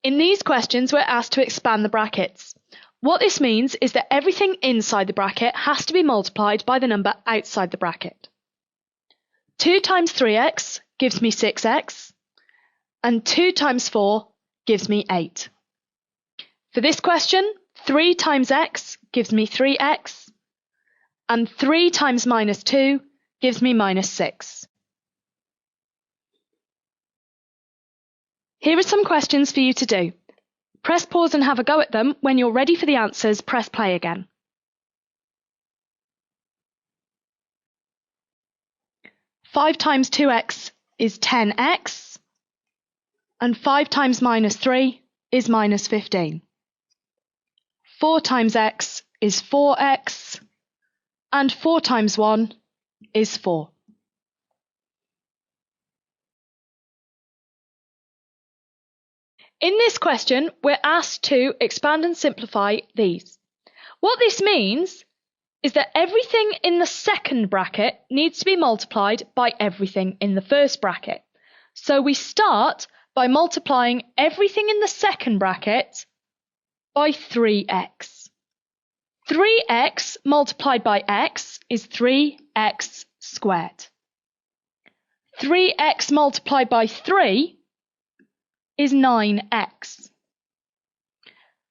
In these questions, we're asked to expand the brackets. What this means is that everything inside the bracket has to be multiplied by the number outside the bracket. 2 times 3x gives me 6x, and 2 times 4 gives me 8. For this question, 3 times x gives me 3x, and 3 times minus 2 gives me minus 6. Here are some questions for you to do. Press pause and have a go at them. When you're ready for the answers, press play again. Five times 2x is 10x, and 5 times minus 3 is minus 15. 4 times x is 4x, and 4 times 1 is 4. In this question, we're asked to expand and simplify these. What this means is that everything in the second bracket needs to be multiplied by everything in the first bracket. So we start by multiplying everything in the second bracket by 3x. 3x multiplied by x is 3x squared. 3x multiplied by 3 is 9x.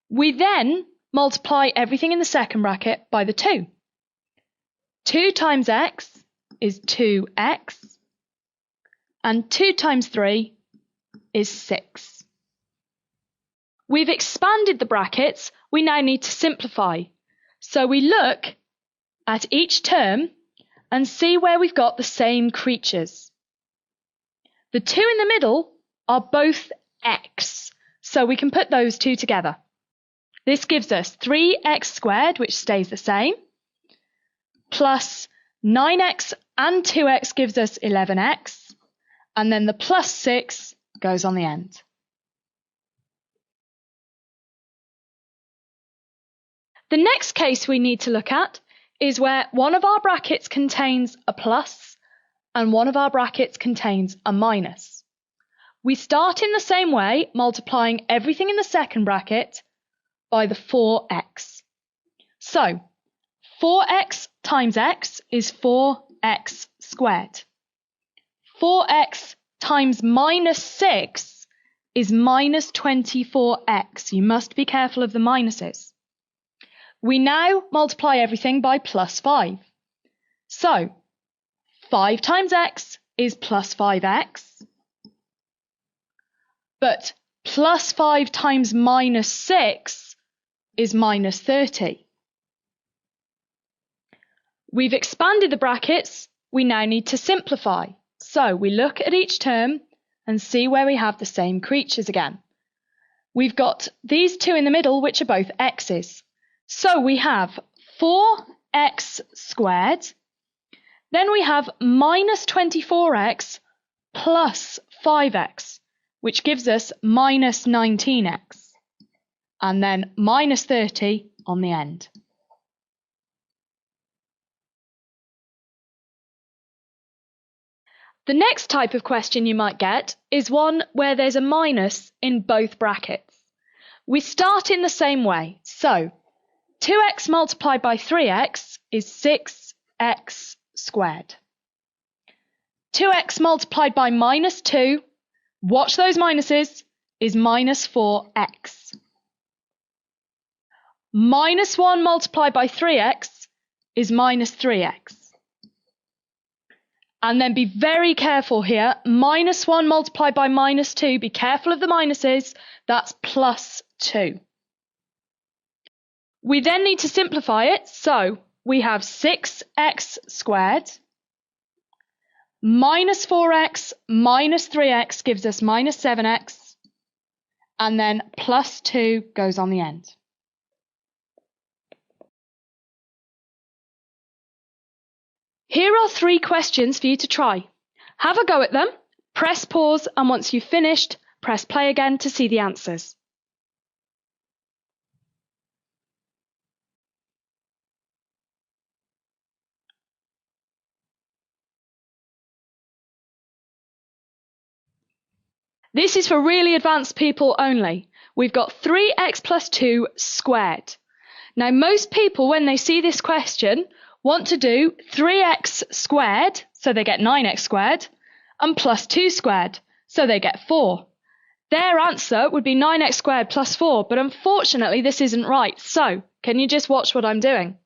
We then multiply everything in the second bracket by the 2. 2 times x is 2x, and 2 times 3 is 6. We've expanded the brackets, we now need to simplify. So we look at each term and see where we've got the same creatures. The 2 in the middle are both x, so we can put those two together. This gives us 3x squared, which stays the same, plus 9x and 2x gives us 11x, and then the plus 6 goes on the end. The next case we need to look at is where one of our brackets contains a plus and one of our brackets contains a minus. We start in the same way, multiplying everything in the second bracket by the 4x. So, 4x times x is 4x squared. 4x times minus 6 is minus 24x. You must be careful of the minuses. We now multiply everything by plus 5. So, 5 times x is plus 5x. But plus 5 times minus 6 is minus 30. We've expanded the brackets, we now need to simplify. So we look at each term and see where we have the same creatures again. We've got these two in the middle, which are both x's. So we have 4x squared, then we have minus 24x plus 5x. Which gives us minus 19x, and then minus 30 on the end. The next type of question you might get is one where there's a minus in both brackets. We start in the same way. So, 2x multiplied by 3x is 6x squared. 2x multiplied by minus 2, watch those minuses, is minus 4x. Minus 1 multiplied by 3x is minus 3x. And then be very careful here. Minus 1 multiplied by minus 2, be careful of the minuses, that's plus 2. We then need to simplify it, so we have 6x squared. Minus 4x minus 3x gives us minus 7x, and then plus 2 goes on the end. Here are 3 questions for you to try. Have a go at them, press pause, and once you've finished, press play again to see the answers. This is for really advanced people only. we've got 3x plus 2 squared. Now, most people, when they see this question, want to do 3x squared, so they get 9x squared, and plus 2 squared, so they get 4. Their answer would be 9x squared plus 4, but unfortunately this isn't right. So, can you just watch what I'm doing?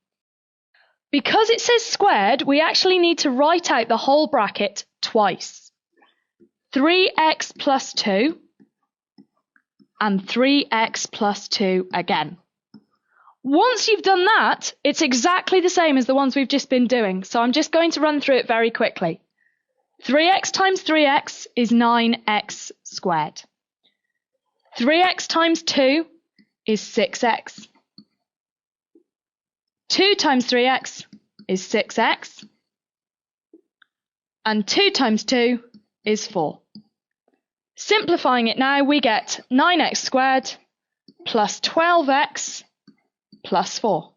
Because it says squared, we actually need to write out the whole bracket twice. 3x plus 2 and 3x plus 2 again. Once you've done that, it's exactly the same as the ones we've just been doing, so I'm just going to run through it very quickly. 3x times 3x is 9x squared. 3x times 2 is 6x. 2 times 3x is 6x. And 2 times 2 is 4. Simplifying it now, we get 9x squared plus 12x plus 4.